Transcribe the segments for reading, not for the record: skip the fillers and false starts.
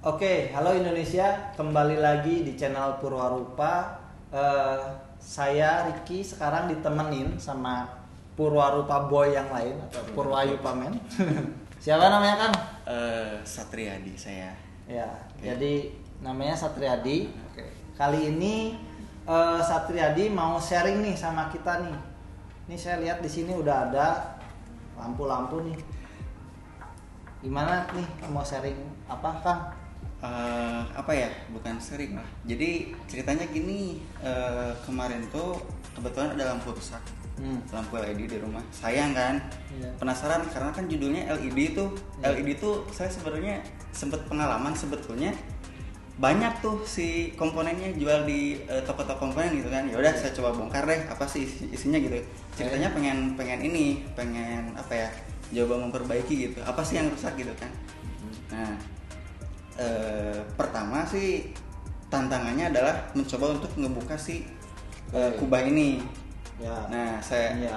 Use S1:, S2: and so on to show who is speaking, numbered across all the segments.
S1: Oke, halo Indonesia, kembali lagi di channel Purwarupa. Saya Ricky sekarang ditemenin sama Purwarupa boy yang lain atau Purwayupa men. Siapa namanya Kang?
S2: Satriadi saya.
S1: Ya,
S2: Oke.
S1: jadi namanya Satriadi. Oke. Kali ini Satriadi mau sharing nih sama kita nih. Ini saya lihat di sini udah ada lampu-lampu nih. Gimana nih mau sharing apa Kang?
S2: Apa ya, bukan sering lah. Jadi ceritanya gini, kemarin tuh kebetulan ada lampu rusak, lampu LED di rumah. Sayang kan,
S1: Iya.
S2: penasaran karena kan judulnya LED tuh.
S1: Iya.
S2: LED tuh saya sebenarnya sempet pengalaman sebetulnya banyak tuh si komponennya jual di toko-toko komponen gitu kan. Ya udah
S1: Iya.
S2: saya coba bongkar deh apa sih isinya gitu. Ceritanya pengen apa ya, coba memperbaiki gitu. Apa sih yang rusak gitu kan. Nah, pertama sih tantangannya adalah mencoba untuk ngebuka si kubah ini.
S1: Ya.
S2: Nah,
S1: Iya.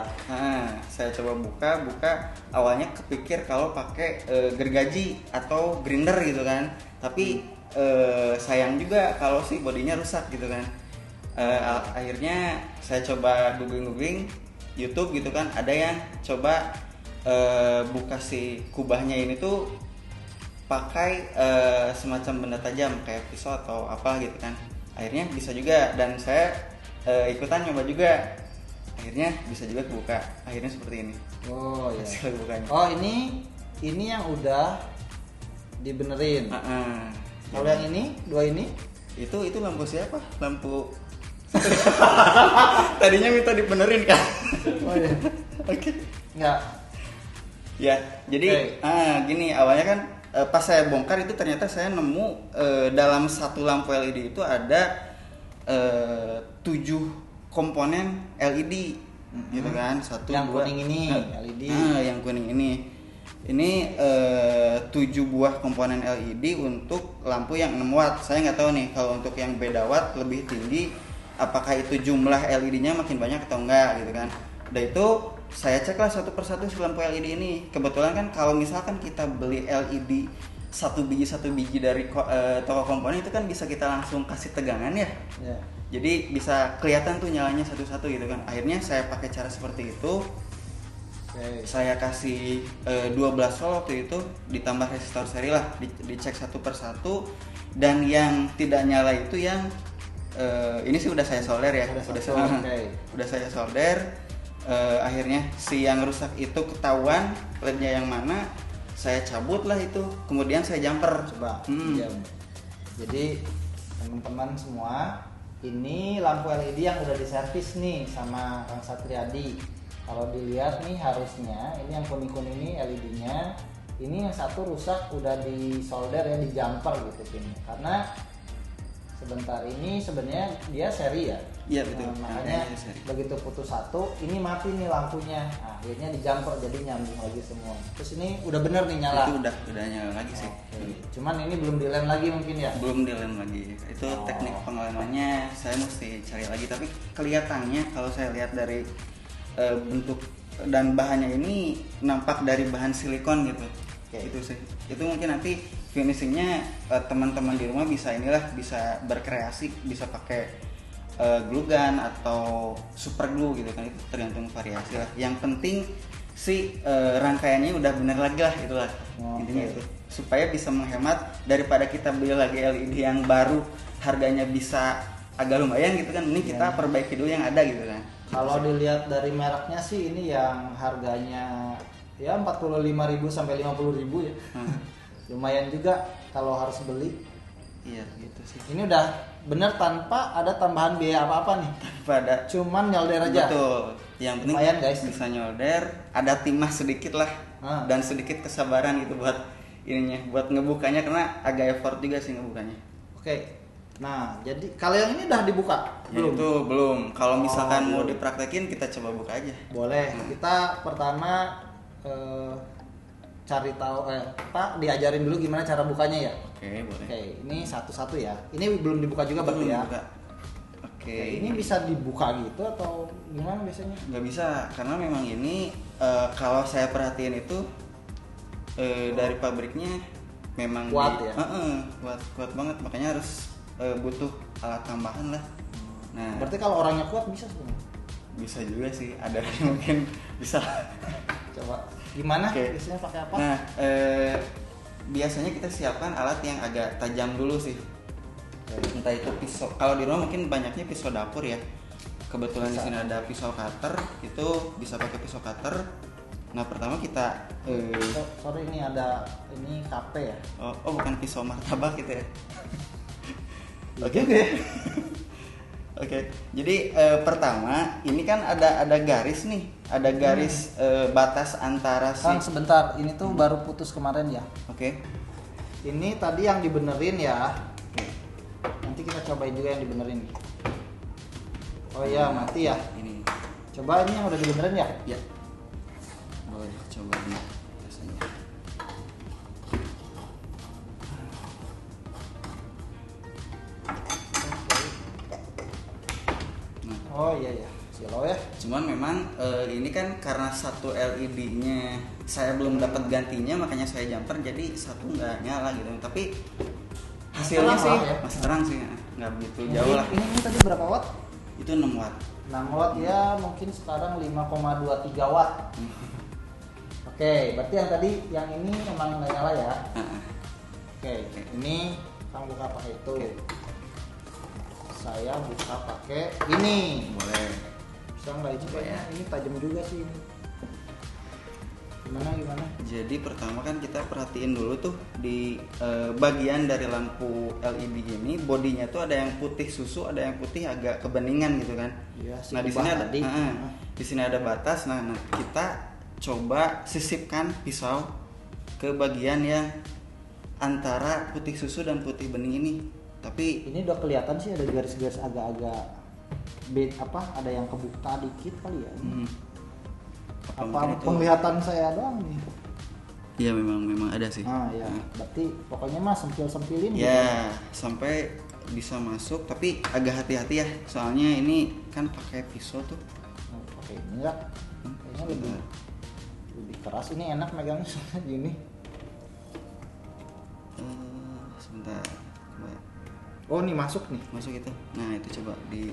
S2: saya coba buka. Awalnya kepikir kalau pakai gergaji atau grinder gitu kan. Tapi sayang juga kalau si bodinya rusak gitu kan. Akhirnya saya coba googling YouTube gitu kan. Ada yang coba buka si kubahnya ini tuh pakai semacam benda tajam kayak pisau atau apa gitu kan. Akhirnya bisa juga dan saya ikutan nyoba juga. Akhirnya bisa juga kebuka. Akhirnya seperti ini.
S1: Oh ya.
S2: Hasil bukanya.
S1: Oh ini yang udah dibenerin. Kalau yang ini, dua ini?
S2: Itu lampu siapa? Lampu tadinya minta dibenerin kan.
S1: Oh iya.
S2: Oke.
S1: Enggak.
S2: Ya, jadi gini awalnya kan pas saya bongkar itu ternyata saya nemu dalam satu lampu LED itu ada 7 komponen LED gitu kan. Satu,
S1: Yang
S2: dua,
S1: kuning ini LED.
S2: yang kuning ini. Ini 7 buah komponen LED untuk lampu yang 6 watt. Saya nggak tahu nih kalau untuk yang beda watt lebih tinggi apakah itu jumlah LED-nya makin banyak atau enggak gitu kan. Udah itu saya ceklah satu persatu si lampu LED ini. Kebetulan kan kalau misalkan kita beli LED satu biji dari toko komponen itu kan bisa kita langsung kasih tegangan ya.
S1: Ya.
S2: Jadi bisa kelihatan tuh nyalanya satu-satu gitu kan. Akhirnya saya pakai cara seperti itu.
S1: Oke.
S2: Saya kasih 12 volt waktu itu ditambah resistor seri lah, dicek satu persatu. Dan yang tidak nyala itu yang ini sih udah saya solder ya. Udah saya solder. Akhirnya si yang rusak itu ketahuan LED-nya yang mana, saya cabut lah itu, kemudian saya jumper.
S1: Coba. Diam. Jadi teman-teman semua, ini lampu LED yang udah diservis nih sama Kang Satriadi. Kalau dilihat nih harusnya ini yang kuning-kuning ini LED-nya, ini yang satu rusak udah di solder ya, di jumper gitu pinnya. Karena sebentar ini sebenarnya dia seri ya.
S2: Iya betul.
S1: Makanya
S2: seri.
S1: begitu putus satu, ini mati nih lampunya. Nah, akhirnya di jumper jadi nyambung lagi semua. Terus ini udah bener nih nyala.
S2: Itu udah nyala lagi sih.
S1: Oke. Cuman ini belum dilem lagi mungkin ya.
S2: Belum dilem lagi. Itu teknik pengelemannya saya mesti cari lagi. Tapi kelihatannya kalau saya lihat dari bentuk dan bahannya ini nampak dari bahan silikon gitu.
S1: Oke.
S2: Itu sih. Itu mungkin nanti finishingnya teman-teman di rumah bisa berkreasi, bisa pakai glue gun atau super glue gitu kan, itu tergantung variasi lah. Yang penting si rangkaiannya udah bener lagi lah, itulah intinya itu, supaya bisa menghemat daripada kita beli lagi LED yang baru harganya bisa agak lumayan gitu kan, ini kita perbaiki dulu yang ada gitu kan.
S1: Kalau dilihat dari mereknya sih ini yang harganya ya 45.000 sampai 50.000 ya. Lumayan juga kalau harus beli.
S2: Iya gitu sih.
S1: Ini udah bener tanpa ada tambahan biaya apa-apa nih.
S2: Pada
S1: Cuman nyolder aja.
S2: betul. Yang penting
S1: Lumayan, guys.
S2: bisa nyolder, ada timah sedikit lah dan sedikit kesabaran gitu buat ininya, buat ngebukanya karena agak effort juga sih ngebukanya.
S1: Oke. Nah, jadi kalau yang ini udah dibuka?
S2: Belum. Itu belum. Kalau misalkan mau
S1: belum.
S2: dipraktekin kita coba buka aja.
S1: Boleh. Kita pertama cari tahu Pak diajarin dulu gimana cara bukanya ya.
S2: Oke, boleh.
S1: Oke, ini satu-satu ya. Ini belum dibuka juga berarti ya.
S2: Buka. Oke.
S1: Ini bisa dibuka gitu atau gimana biasanya?
S2: Nggak bisa karena memang ini kalau saya perhatiin itu dari pabriknya memang
S1: kuat ya.
S2: Kuat banget, makanya harus butuh alat tambahan lah. Nah,
S1: Berarti kalau orangnya kuat bisa sebenarnya.
S2: bisa juga sih, ada yang mungkin bisa.
S1: Coba gimana?
S2: Oke.
S1: Biasanya pakai apa?
S2: Nah, biasanya kita siapkan alat yang agak tajam dulu sih. Entah itu pisau. Kalau di rumah mungkin banyaknya pisau dapur ya. Kebetulan di sini ada pisau cutter, itu bisa pakai pisau cutter. Nah, pertama kita
S1: Sorry, ini KP ya.
S2: oh bukan pisau martabak gitu ya.
S1: Oke deh.
S2: Oke, jadi pertama ini kan ada garis nih, ada garis batas antara si.
S1: Kang sebentar, ini tuh baru putus kemarin ya.
S2: Oke.
S1: Ini tadi yang dibenerin ya. Nanti kita cobain juga yang dibenerin. Oh iya, mati ya.
S2: Ini.
S1: Coba ini yang udah dibenerin ya.
S2: Ya. Boleh coba di rasanya.
S1: Oh iya ya, silau ya.
S2: Cuman memang ini kan karena satu LED-nya saya belum dapat gantinya, makanya saya jumper, jadi satu nggak nyala gitu. Tapi hasilnya
S1: terang
S2: sih
S1: lah ya.
S2: masih terang sih, nggak begitu jauh lah.
S1: Ini tadi berapa watt?
S2: Itu 6 watt.
S1: 6 watt ya, mungkin sekarang 5,23 watt. Oke, berarti yang ini memang nggak nyala ya. Oke, ini kamu buka pakai itu. Saya buka pakai ini.
S2: Boleh.
S1: Bisa nggak coba
S2: Ya.
S1: Ini tajam juga sih ini. Gimana?
S2: Jadi pertama kan kita perhatiin dulu tuh di bagian dari lampu LED ini, bodinya tuh ada yang putih susu, ada yang putih agak kebeningan gitu kan.
S1: Iya, si
S2: Nah di
S1: kubah
S2: sini ada,
S1: tadi.
S2: di sini ada batas. Nah kita coba sisipkan pisau ke bagian yang antara putih susu dan putih bening ini. Tapi
S1: Ini udah kelihatan sih ada garis-garis agak-agak ada yang kebuka dikit kali ya. Apa
S2: mungkin itu-
S1: penglihatan saya doang nih?
S2: Iya memang ada sih.
S1: Nah ya, berarti pokoknya mah sempil-sempilin
S2: Ya, sampai bisa masuk, tapi agak hati-hati ya. Soalnya ini kan pakai pisau tuh.
S1: Oh, pakai ini ya. Kayaknya lebih keras, ini enak megangnya soalnya gini.
S2: Sebentar. Coba.
S1: Oh, ini masuk nih.
S2: Masuk itu. Nah, itu coba di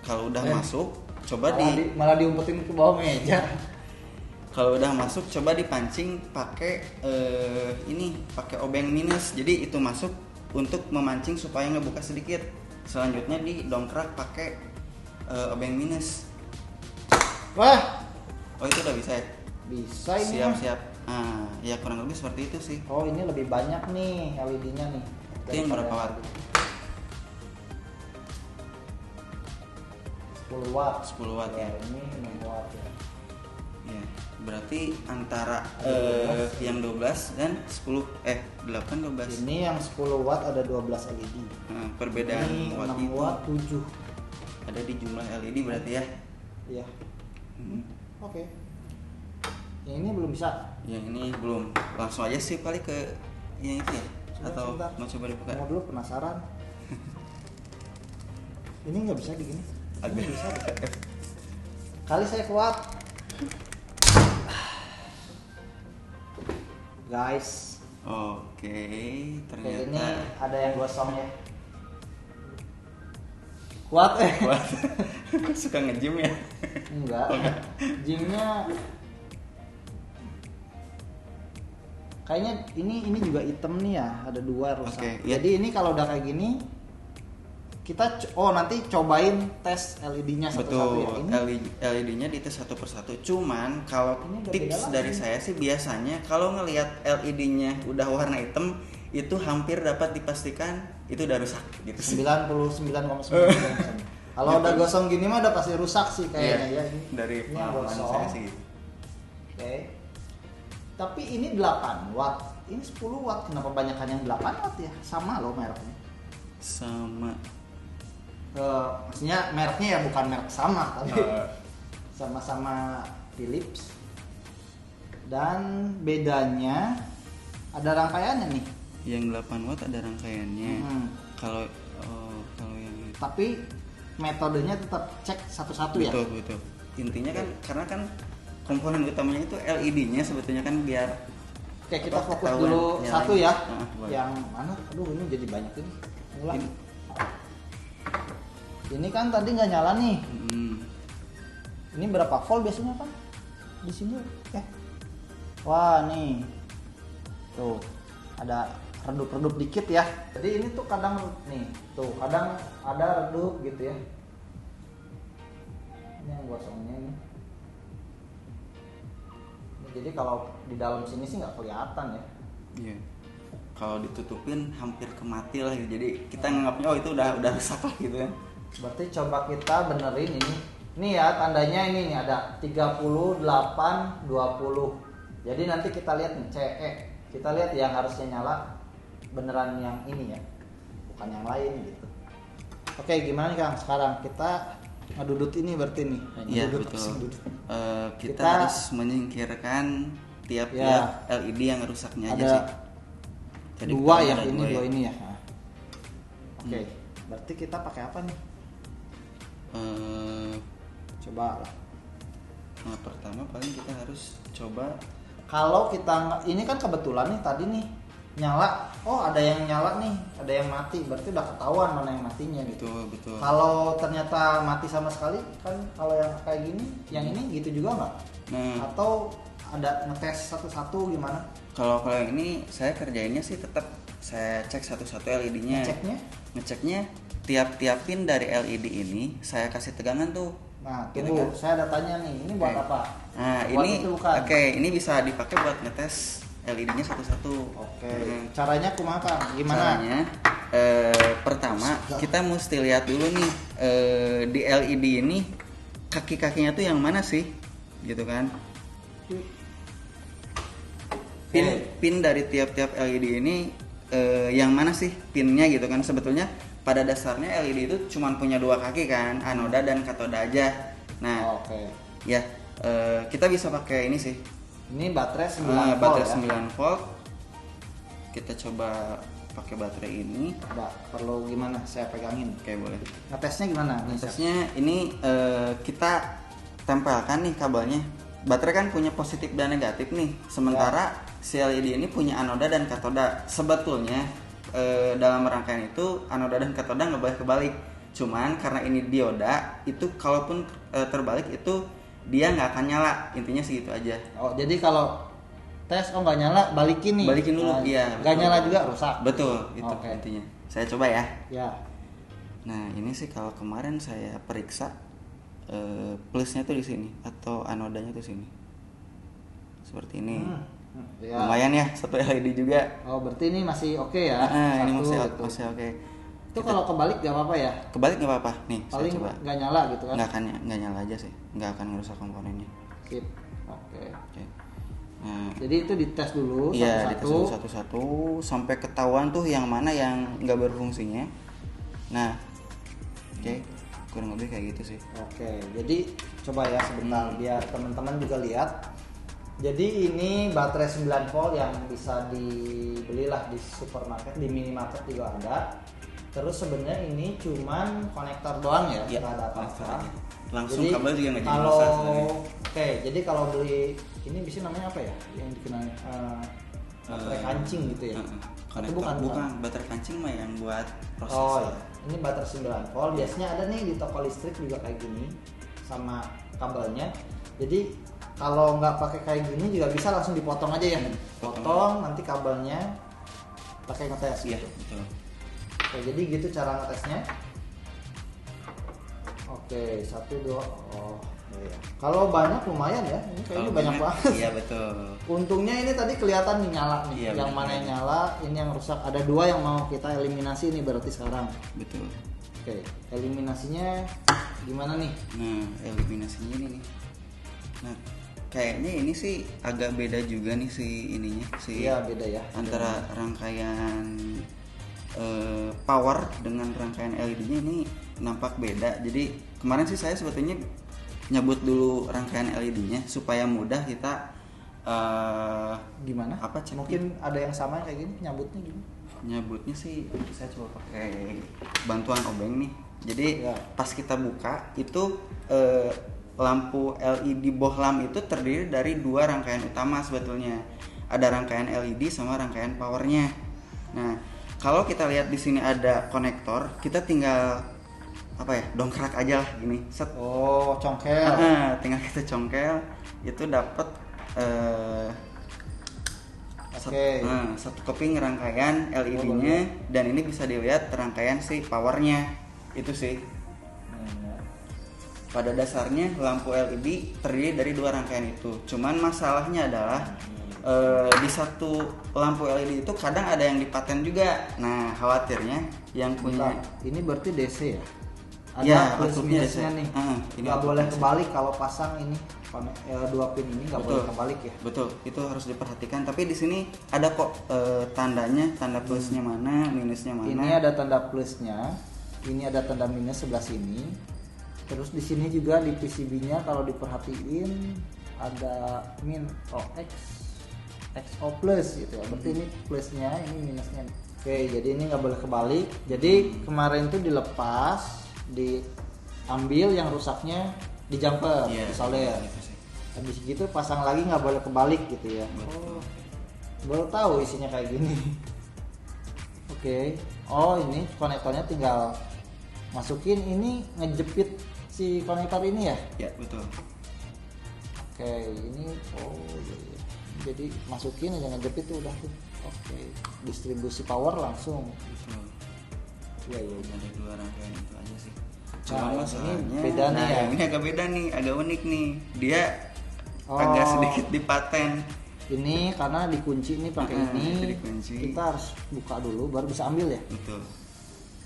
S2: kalau udah masuk, coba
S1: Malah diumpetin ke bawah meja.
S2: kalau udah masuk coba dipancing pakai ini, pakai obeng minus. Jadi itu masuk untuk memancing supaya ngebuka sedikit. Selanjutnya didongkrak pakai obeng minus.
S1: Wah,
S2: Oh, itu udah bisa ya?
S1: bisa ini. mah.
S2: Siap-siap. Nah, ya kurang lebih seperti itu sih.
S1: Oh, ini lebih banyak nih LED-nya nih.
S2: Itu yang berapa watt?
S1: 10 watt.
S2: 10 watt ya.
S1: Ini 6 watt ya.
S2: Ya, berarti antara yang 12 dan 8 12.
S1: Ini yang 10 watt ada 12 LED.
S2: Nah, perbedaan
S1: Ini
S2: watt
S1: 6
S2: itu
S1: watt 7.
S2: ada di jumlah LED berarti ya.
S1: Iya. Oke. Yang ini belum bisa.
S2: Yang ini belum. Langsung aja sih kali ke yang itu ya.
S1: Coba
S2: Atau
S1: sebentar.
S2: mau coba dibuka?
S1: Mau dulu penasaran. Ini nggak bisa di gini. Ini
S2: Ada.
S1: bisa. Kali saya kuat. Guys,
S2: Oke,
S1: ini
S2: ternyata
S1: ada yang gosong ya. Kuat
S2: Wah, suka nge-gym ya.
S1: Enggak. Gymnya kayaknya ini juga hitam nih ya, ada 2 rusak.
S2: Oke, iya.
S1: Jadi ini kalau udah kayak gini kita nanti cobain tes LED-nya satu-satu ya.
S2: Betul,
S1: Ini
S2: LED-nya dites satu persatu. Cuman kalau
S1: Ini udah
S2: tips
S1: beda
S2: dari
S1: lagi.
S2: saya sih biasanya kalau ngelihat LED-nya udah warna hitam itu hampir dapat dipastikan itu udah rusak gitu sih.
S1: 99,9%. Kalau udah gosong gini mah udah pasti rusak sih kayaknya
S2: Iya,
S1: ya. Ini
S2: dari
S1: ini yang
S2: pengalaman
S1: gosong.
S2: saya sih gitu.
S1: Oke. Tapi ini 8 watt. Ini 10 watt. Kenapa banyakan yang 8 watt ya? Sama loh mereknya.
S2: Sama
S1: Maksudnya mereknya ya bukan merek sama tapi
S2: Eh.
S1: sama-sama Philips. Dan bedanya ada rangkaiannya nih.
S2: yang 8 watt ada rangkaiannya.
S1: Hmm.
S2: Kalau kalau yang
S1: Tapi metodenya tetap cek satu-satu ya.
S2: betul. Intinya kan karena kan komponen utamanya itu LED-nya sebetulnya kan biar
S1: Oke, kita
S2: Apa
S1: fokus
S2: ketahuan
S1: dulu
S2: nyalain?
S1: satu ya.
S2: Boleh.
S1: Yang mana? Aduh, ini jadi banyak ini. Ulang.
S2: Ini.
S1: Ini kan tadi nggak nyala nih. Ini berapa volt biasanya kan? Di sini. Wah, nih. Tuh, ada redup-redup dikit ya. Jadi ini tuh kadang nih, tuh kadang ada redup gitu ya. Ini yang gosongnya ini. Jadi kalau di dalam sini sih nggak kelihatan ya.
S2: Iya. Kalau ditutupin hampir kemati lah gitu. Jadi kita nganggapnya oh itu udah rusak lah gitu kan.
S1: Berarti coba kita benerin ini. Nih ya tandanya ini nih ada 38 20. Jadi nanti kita lihat nih CE. Kita lihat yang harusnya nyala beneran yang ini ya. Bukan yang lain gitu. Oke, gimana nih Kang? Sekarang kita ngedudut ini berarti nih.
S2: Iya
S1: Ngedudut,
S2: betul.
S1: Kita
S2: Kita harus menyingkirkan tiap-tiap LED yang rusaknya aja
S1: ada
S2: sih. Jadi
S1: dua
S2: kita
S1: ya,
S2: ada
S1: ini
S2: dua
S1: dua
S2: ya.
S1: ini ya. Nah. Oke, berarti kita pakai apa nih? Coba lah.
S2: Nah pertama paling kita harus coba.
S1: Kalau kita ini kan kebetulan nih tadi nih nyala, oh ada yang nyala nih, ada yang mati, berarti udah ketahuan mana yang matinya gitu.
S2: Betul.
S1: Kalau ternyata mati sama sekali kan, kalau yang kayak gini, yang ini gitu juga nggak?
S2: Nah
S1: Atau ada ngetes satu-satu gimana?
S2: kalau yang ini saya kerjainnya sih tetap saya cek satu-satu LED-nya. Ngeceknya tiap-tiap pin dari LED ini saya kasih tegangan tuh.
S1: Nah,
S2: Gitu
S1: tunggu,
S2: kan?
S1: saya ada tanya nih, ini buat
S2: Oke.
S1: apa?
S2: Nah
S1: Buat
S2: ini
S1: itu bukan?
S2: oke, ini bisa dipakai buat ngetes LED-nya satu-satu.
S1: Oke.
S2: Hmm.
S1: Caranya kumaha? Gimana?
S2: Caranya pertama kita mesti lihat dulu nih di LED ini kaki-kakinya tuh yang mana sih, gitu kan? Pin dari tiap-tiap LED ini yang mana sih pinnya gitu kan? Sebetulnya pada dasarnya LED itu cuma punya dua kaki kan, anoda dan katoda aja. Nah,
S1: Oke.
S2: ya kita bisa pakai ini sih.
S1: Ini baterai 9 volt
S2: Baterai
S1: ya?
S2: 9 volt. Kita coba pakai baterai ini.
S1: Nggak perlu gimana? Saya pegangin.
S2: Oke, boleh.
S1: Ngetesnya gimana?
S2: Tesnya ini kita tempelkan nih kabelnya. Baterai kan punya positif dan negatif nih. Sementara si LED ini punya anoda dan katoda. Sebetulnya dalam rangkaian itu anoda dan katoda nggak boleh kebalik. Cuman karena ini dioda, itu kalaupun terbalik itu dia nggak akan nyala. Intinya segitu aja.
S1: Oh, jadi kalau tes nggak nyala, balikin nih.
S2: Balikin dulu, iya.
S1: Nggak
S2: betul.
S1: nyala juga rusak.
S2: Betul, itu
S1: Oke.
S2: intinya. Saya coba ya.
S1: Ya.
S2: Nah ini sih kalau kemarin saya periksa plusnya tuh di sini atau anodanya tuh sini, seperti ini.
S1: Ya.
S2: Lumayan ya, satu LED juga.
S1: Oh, berarti ini masih oke ya?
S2: Ini
S1: Satu,
S2: masih
S1: gitu.
S2: oke.
S1: Itu kalau kebalik nggak apa-apa ya?
S2: Kebalik nggak apa-apa. Nih
S1: Paling
S2: saya coba.
S1: nggak nyala gitu kan?
S2: Nggak nyala aja sih, nggak akan ngerusak komponennya.
S1: Sip. Oke.
S2: Oke. Nah,
S1: Jadi itu dites dulu
S2: iya dites dulu
S1: satu-satu.
S2: satu-satu sampai ketahuan tuh yang mana yang nggak berfungsinya. Nah, oke, kurang lebih kayak gitu sih.
S1: Oke, jadi coba ya sebentar biar teman-teman juga lihat. Jadi ini baterai 9 volt yang bisa dibelilah di supermarket, di minimarket juga ada. Terus sebenarnya ini cuman konektor doang ya,
S2: Iya,
S1: nggak ada
S2: konektor
S1: apa-apa.
S2: aja. Langsung
S1: Jadi,
S2: kabel juga nggak jadi
S1: kalau
S2: masalah sebenarnya.
S1: Oke, jadi kalau beli ini bisa namanya apa ya? Yang dikenal baterai kancing gitu ya. Tapi
S2: Konektor bukan baterai kancing mah yang buat
S1: Oh
S2: prosesor.
S1: iya. Ini baterai 9 volt. Biasanya ada nih di toko listrik juga kayak gini sama kabelnya. Jadi kalau nggak pakai kayak gini juga bisa langsung dipotong aja ya. Potong nanti kabelnya pakai ngetes.
S2: Iya,
S1: Gitu.
S2: betul.
S1: Oke, jadi gitu cara ngetesnya. Oke, 1 2. Oh, iya. Kalau banyak lumayan ya. Ini kayaknya
S2: Kalau
S1: banyak banget.
S2: Iya, betul.
S1: Untungnya ini tadi kelihatan nih nyala nih.
S2: Iya,
S1: yang
S2: benar.
S1: mana yang nyala, ini yang rusak. Ada 2 yang mau kita eliminasi nih berarti sekarang.
S2: Betul.
S1: Oke, eliminasinya gimana nih?
S2: Nah, eliminasinya ini nih. Nah, kayaknya ini sih agak beda juga nih si ininya, si
S1: Iya, beda ya.
S2: antara rangkaian power dengan rangkaian LED-nya ini nampak beda. Jadi kemarin sih saya sebetulnya nyebut dulu rangkaian LED-nya supaya mudah kita
S1: Gimana?
S2: apa cek
S1: Mungkin ada yang sama kayak gini nyabutnya gimana?
S2: nyebutnya sih saya coba pakai bantuan obeng nih. Jadi
S1: Ya.
S2: pas kita buka itu lampu LED bohlam itu terdiri dari 2 rangkaian utama sebetulnya. ada rangkaian LED sama rangkaian powernya. Nah, kalau kita lihat di sini ada konektor, kita tinggal dongkrak aja lah gini. Set.
S1: Oh, congkel.
S2: Tinggal kita congkel, itu dapat satu keping rangkaian LED-nya, dan ini bisa dilihat rangkaian si powernya itu sih. Pada dasarnya lampu LED terdiri dari 2 rangkaian itu. Cuman masalahnya adalah di satu lampu LED itu kadang ada yang dipaten juga. Nah, khawatirnya yang punya
S1: ini berarti DC ya? Ada
S2: ya,
S1: plus minusnya nih.
S2: Ini
S1: nggak boleh kebalik kalau pasang ini 2 pin ini nggak boleh kebalik ya.
S2: Betul, itu harus diperhatikan. Tapi di sini ada kok tandanya, tanda plusnya mana, minusnya mana.
S1: Ini ada tanda plusnya, ini ada tanda minus sebelah sini. Terus di sini juga di PCB-nya kalau diperhatiin ada min XO plus gitu ya. Berarti ini plusnya, ini minusnya. Oke, jadi ini nggak boleh kebalik. Jadi kemarin tuh dilepas, diambil yang rusaknya di jumper, di solder. Habis gitu pasang lagi nggak boleh kebalik gitu ya. Oh, baru tahu isinya kayak gini. Oke. Oh, ini konektornya tinggal masukin, ini ngejepit si konektor ini ya?
S2: Ya, betul.
S1: Oke, ini iya. Jadi masukin aja, ngejepit tuh udah tuh. Oke, distribusi power langsung.
S2: Betul.
S1: Iya.
S2: Ada 2 rangkaian itu aja sih.
S1: Cuma
S2: masalahnya
S1: ini beda nih ya.
S2: Ini agak beda nih, agak unik nih. Dia agak sedikit dipaten.
S1: Ini karena dikunci nih pakai ini.
S2: Dikunci.
S1: Kita harus buka dulu baru bisa ambil ya.
S2: Betul.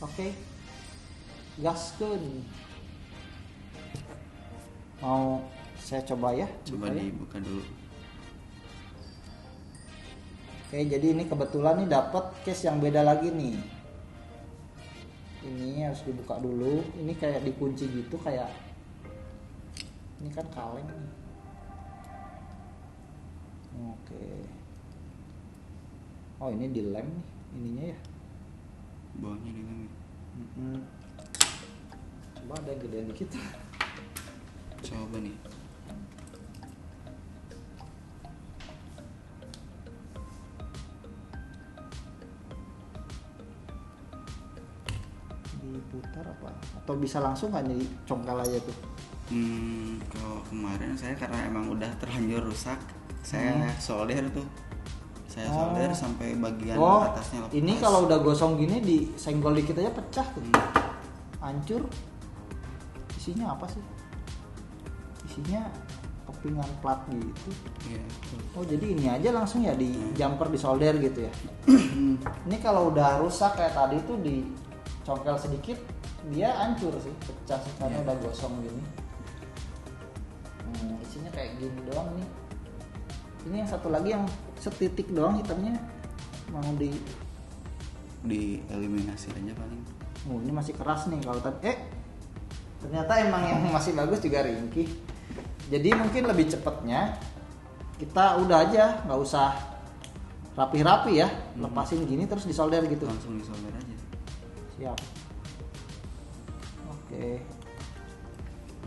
S1: Oke. Gaskeun. Mau saya coba ya?
S2: Coba dibuka dulu.
S1: Oke, jadi ini kebetulan nih dapat case yang beda lagi nih. Ini harus dibuka dulu. Ini kayak dikunci gitu, kayak ini kan kaleng nih. Oke. Oh, ini dilem nih ininya ya.
S2: Bawahnya dilem.
S1: Coba ada yang gedean dikit.
S2: Coba nih.
S1: Diputar apa? Atau bisa langsung kan jadi congkel aja tuh?
S2: Kalau kemarin saya karena emang udah terlanjur rusak, saya solder tuh. Saya solder sampai bagian atasnya lepas.
S1: Ini kalau udah gosong gini disenggol dikit aja pecah tuh. Hancur. Isinya apa sih? Isinya kepingan plat gitu.
S2: Iya.
S1: Oh, jadi ini aja langsung ya di jumper, di solder gitu ya. Ini kalau udah rusak kayak tadi tuh dicongkel sedikit dia hancur sih, pecah sih karena udah gosong gini. Isinya kayak gini doang nih. Ini yang satu lagi yang setitik doang hitamnya mau
S2: dieliminasi aja paling.
S1: Oh, ini masih keras nih kalau tadi. Ternyata emang yang masih bagus juga ringkih. Jadi mungkin lebih cepetnya kita udah aja nggak usah rapi-rapi ya, lepasin gini terus disolder gitu.
S2: Langsung disolder aja.
S1: Siap. Oke.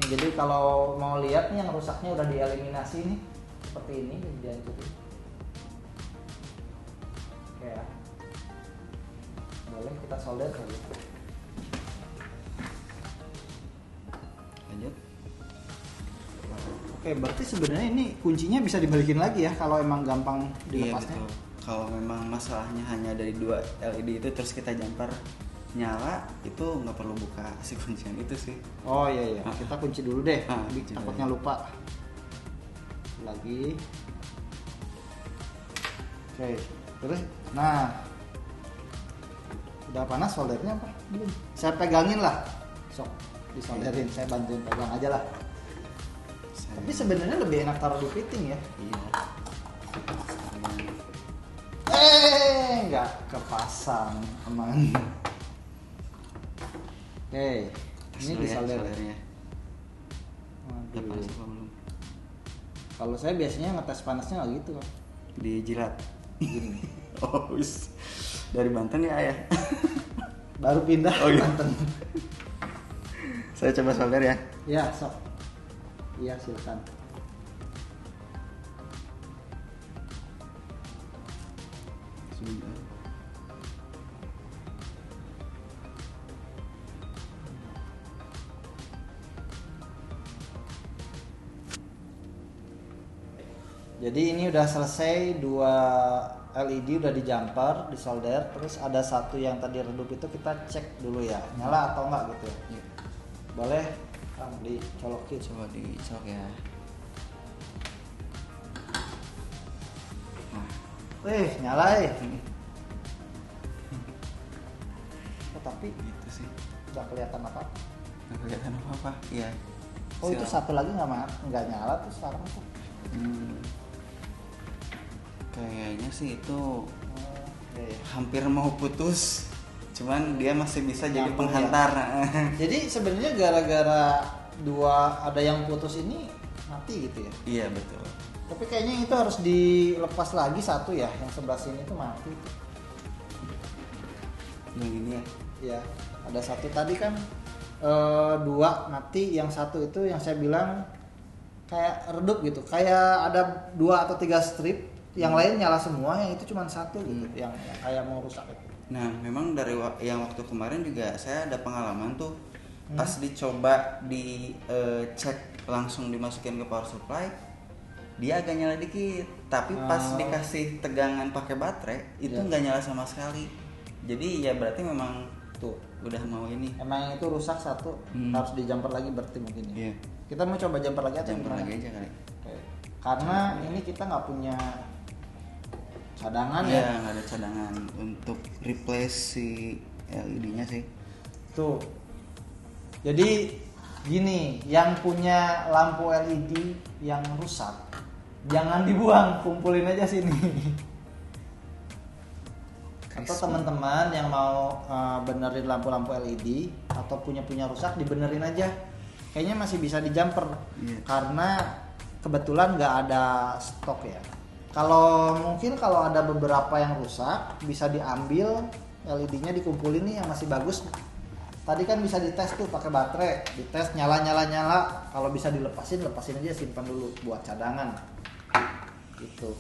S1: Nih, jadi kalau mau lihat nih yang rusaknya udah dieliminasi nih, seperti ini dihancurin. Oke ya. Boleh kita solder saja.
S2: Lanjut.
S1: Oke, berarti sebenarnya ini kuncinya bisa dibalikin lagi ya kalau emang gampang dilepasnya.
S2: Iya, betul. Kalau memang masalahnya hanya dari 2 LED itu terus kita jumper nyala, itu nggak perlu buka si kuncian itu sih.
S1: Oh iya, kita kunci dulu deh.
S2: Kunci
S1: Takutnya
S2: dulu.
S1: lupa. Lagi. Oke, terus nah. Udah panas soldernya apa? Belum. Saya pegangin lah. Sok disolderin, saya bantuin pegang aja lah. Tapi sebenarnya lebih enak taruh di fitting ya.
S2: Iya.
S1: Nggak kepasang, aman. Oke, ini disoldernya.
S2: Udah panas apa belum?
S1: Kalau saya biasanya ngetes panasnya nggak gitu kan.
S2: Dijilat.
S1: Gini.
S2: Oh, dari Banten ya ayah.
S1: Baru pindah ke Banten.
S2: Saya coba solder ya.
S1: Ya, sok. Iya, silakan. Jadi ini udah selesai, 2 LED udah di jumper, di solder. Terus ada satu yang tadi redup itu kita cek dulu ya, nyala atau enggak gitu ya.
S2: Iya.
S1: Boleh Kang dicolokin.
S2: Coba dicolok ya.
S1: Nyala Oh, tapi
S2: Gitu sih.
S1: nggak kelihatan apa.
S2: Nggak kelihatan apa-apa. Iya.
S1: Oh itu satu lagi nggak nyala tuh sekarang tuh.
S2: Kayaknya sih itu
S1: Iya.
S2: hampir mau putus, cuman dia masih bisa jadi
S1: Nyambung
S2: penghantar.
S1: Jadi sebenarnya gara-gara ada yang putus ini mati gitu ya.
S2: Iya betul.
S1: Tapi kayaknya itu harus dilepas lagi satu ya, yang sebelah sini tuh mati.
S2: Yang ini ya.
S1: Ya, ada satu tadi kan 2 mati, yang satu itu yang saya bilang kayak redup gitu, kayak ada 2 atau 3 strip, yang lain nyala semua, yang itu cuma satu gitu, yang kayak mau rusak itu.
S2: Nah, memang dari yang waktu kemarin juga saya ada pengalaman tuh, pas dicoba cek langsung dimasukin ke power supply, dia agak nyala dikit, tapi pas dikasih tegangan pakai baterai itu nggak nyala sama sekali. Jadi ya berarti memang
S1: Tuh,
S2: udah mau ini.
S1: emang itu rusak satu, harus di jumper lagi berarti mungkin ya.
S2: Iya.
S1: Kita mau coba jumper lagi atau
S2: Jumper
S1: gimana?
S2: lagi aja kali.
S1: Oke. Karena ini kita nggak punya cadangan
S2: Iya,
S1: ya.
S2: nggak ada cadangan untuk replace si LED-nya sih.
S1: Tuh. Jadi gini, yang punya lampu LED yang rusak, jangan dibuang, kumpulin aja sini. Atau teman-teman yang mau benerin lampu-lampu LED atau punya rusak, dibenerin aja. Kayaknya masih bisa di jumper. Karena kebetulan nggak ada stok ya. Kalau ada beberapa yang rusak, bisa diambil LED-nya, dikumpulin nih yang masih bagus. Tadi kan bisa dites tuh pakai baterai, dites nyala. Kalau bisa lepasin aja, simpan dulu buat cadangan. Gitu.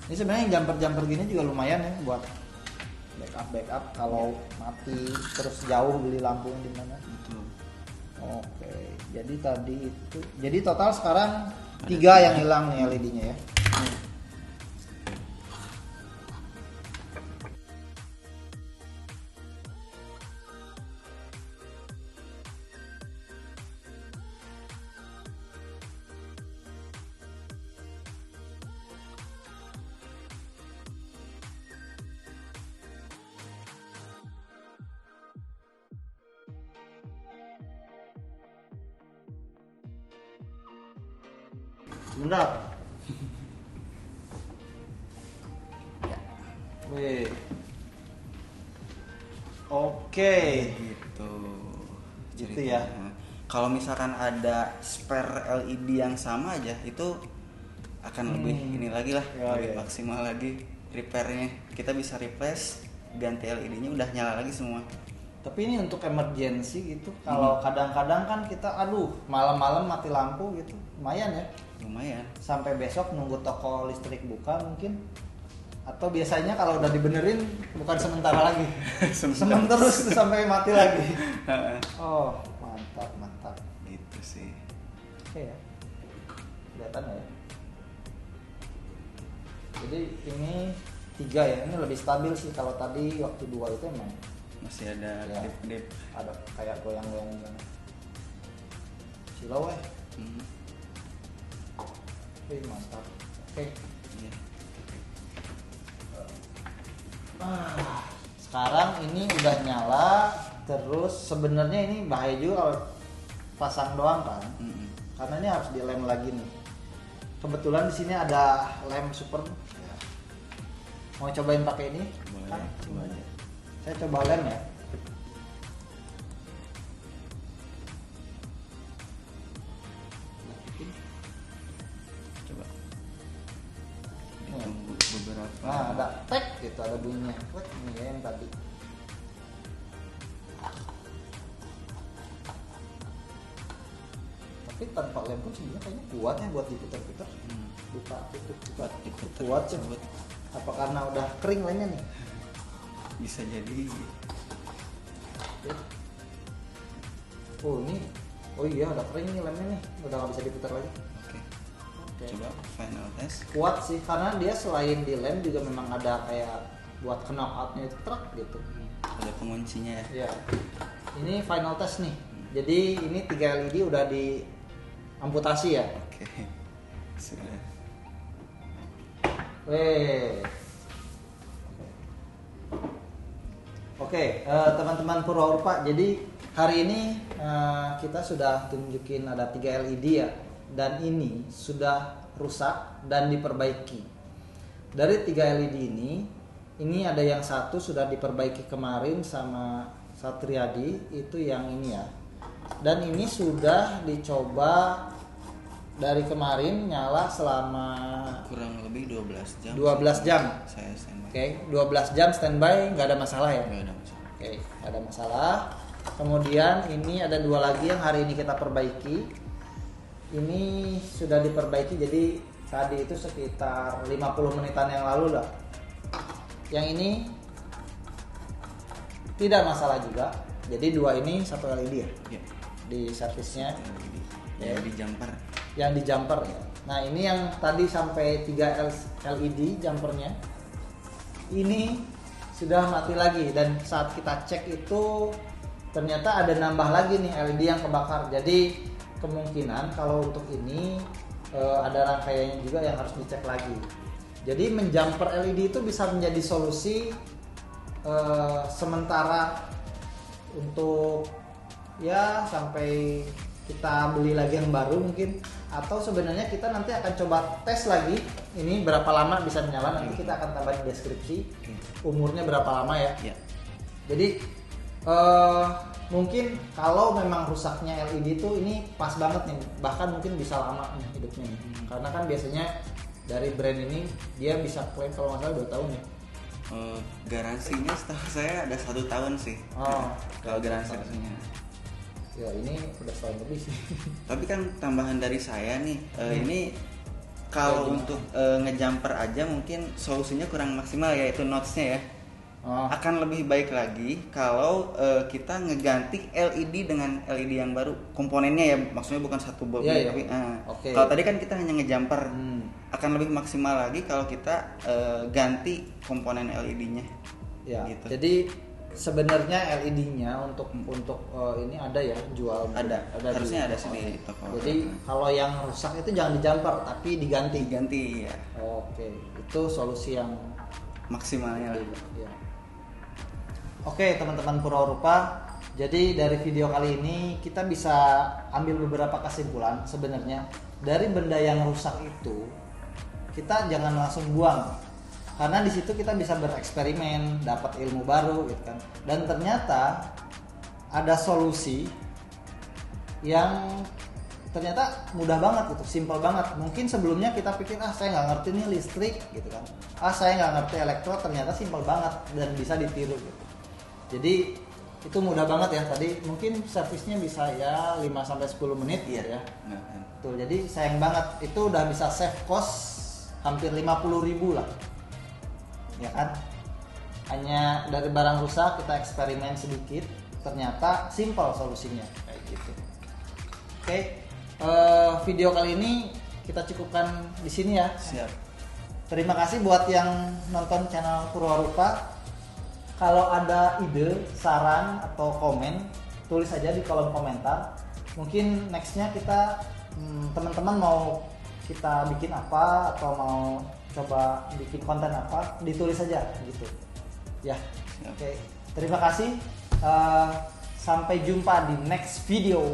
S1: Ini sebenarnya yang jumper gini juga lumayan ya buat backup kalau mati terus jauh beli lampu di mana. Oke, jadi total sekarang 3 yang hilang nih LED-nya ya. Bentar. Wih. Oke.
S2: Gitu.
S1: Gitu ya.
S2: Kalau misalkan ada spare LED yang sama aja, itu akan lebih ini lagi lah, lebih maksimal lagi repairnya. Kita bisa replace, ganti LED-nya, udah nyala lagi semua.
S1: Tapi ini untuk emergency gitu. Kalau kadang-kadang kan kita malam-malam mati lampu gitu, lumayan ya.
S2: Lumayan.
S1: Sampai besok nunggu toko listrik buka mungkin. Atau biasanya kalau udah dibenerin bukan sementara lagi. Sementara terus sampai mati lagi. Oh, mantap.
S2: Gitu sih.
S1: Oke ya. Kelihatan ya. Jadi ini 3 ya. Ini lebih stabil sih. Kalau tadi waktu 2 itu emang
S2: masih ada dip.
S1: Ada kayak goyang-goyang gimana. Silau mantap. Oke. Sekarang ini udah nyala. Terus sebenarnya ini bahaya juga kalau pasang doang kan. Karena ini harus dilem lagi nih. Kebetulan di sini ada lem super. Ya. Mau cobain pakai ini?
S2: Boleh, coba aja.
S1: Saya coba lem ya.
S2: Coba. Tunggu beberapa.
S1: Nah, ada tek gitu, ada bunyinya. Ini ya yang tadi. Tapi tanpa lem pun sebenarnya kayaknya kuat ya buat diputar-putar. Buka tutup kuat sih. Apa karena udah kering lemnya nih?
S2: Bisa jadi.
S1: Oh ini, oh iya udah kering nih lemnya nih, udah nggak bisa diputar lagi.
S2: Oke. Coba final test.
S1: Kuat sih, karena dia selain di lem juga memang ada kayak buat knockoutnya itu truk gitu.
S2: Ada penguncinya ya.
S1: Ya. Ini final test nih. Jadi ini 3 LED udah di amputasi ya.
S2: Oke. Sudah.
S1: Weh. Oke, teman-teman Purwarupa, jadi hari ini kita sudah tunjukin ada 3 LED ya, dan ini sudah rusak dan diperbaiki. Dari 3 LED ini ada yang satu sudah diperbaiki kemarin sama Satriadi, itu yang ini ya. Dan ini sudah dicoba dari kemarin nyala selama
S2: Kurang lebih 12 jam.
S1: 12 jam.
S2: Saya standby.
S1: Oke, 12 jam standby, nggak ada masalah ya?
S2: Nggak ada masalah.
S1: Oke, nggak ada masalah. Kemudian ini ada 2 lagi yang hari ini kita perbaiki. Ini sudah diperbaiki, jadi tadi itu sekitar 50 menitan yang lalu lah. Yang ini tidak masalah juga. Jadi 2 ini 1 LED ya?
S2: Ya.
S1: Di servisnya.
S2: Ya, di jumper.
S1: Yang di jumper ya. Nah ini yang tadi sampai 3 LED jumpernya, ini sudah mati lagi, dan saat kita cek itu ternyata ada nambah lagi nih LED yang kebakar. Jadi kemungkinan kalau untuk ini ada rangkaiannya juga yang harus dicek lagi. Jadi menjumper LED itu bisa menjadi solusi sementara untuk ya sampai kita beli lagi yang baru mungkin, atau sebenarnya kita nanti akan coba tes lagi ini berapa lama bisa menyala. Nanti kita akan tambah di deskripsi umurnya berapa lama ya. Jadi mungkin kalau memang rusaknya LED itu ini pas banget nih, bahkan mungkin bisa lama nih hidupnya nih. Karena kan biasanya dari brand ini dia bisa klaim kalau nggak salah 2 tahun ya.
S2: Garansinya setahu saya ada 1 tahun sih.
S1: Oh,
S2: kalau garansi resminya.
S1: Ya ini udah setahun lebih sih.
S2: Tapi kan tambahan dari saya nih, ini kalau untuk ngejumper aja mungkin solusinya kurang maksimal, yaitu notch-nya ya. Akan lebih baik lagi kalau kita ngeganti LED dengan LED yang baru, komponennya ya, maksudnya bukan satu bulb.
S1: Iya,
S2: tapi
S1: Oke.
S2: kalau tadi kan kita hanya ngejumper, akan lebih maksimal lagi kalau kita ganti komponen LED-nya.
S1: Ya.
S2: Gitu.
S1: Jadi sebenarnya LED-nya untuk ini ada ya jual.
S2: Ada harusnya
S1: di
S2: ada sih di toko.
S1: Jadi kalau yang rusak itu jangan dijumper tapi diganti.
S2: Ganti ya.
S1: Oke, itu solusi yang
S2: Maksimalnya lah.
S1: ya. Oke, teman-teman Purwarupa, jadi dari video kali ini kita bisa ambil beberapa kesimpulan. Sebenarnya dari benda yang rusak itu kita jangan langsung buang, karena di situ kita bisa bereksperimen, dapat ilmu baru gitu kan. Dan ternyata ada solusi yang ternyata mudah banget gitu, simple banget. Mungkin sebelumnya kita pikir saya nggak ngerti nih listrik gitu kan, saya nggak ngerti elektro, ternyata simple banget dan bisa ditiru gitu. Jadi itu mudah banget ya. Tadi mungkin servisnya bisa ya 5-10 menit ya. Tuh, jadi sayang banget itu udah bisa save cost hampir 50.000 lah. Ya kan? Hanya dari barang rusak kita eksperimen sedikit, ternyata simple solusinya kayak gitu. Oke, video kali ini kita cukupkan di sini ya.
S2: Siap.
S1: Terima kasih buat yang nonton channel Purwarupa. Kalau ada ide, saran atau komen, tulis aja di kolom komentar. Mungkin nextnya kita teman-teman mau kita bikin apa atau mau coba bikin konten apa, ditulis aja gitu ya. Oke, terima kasih, sampai jumpa di next video.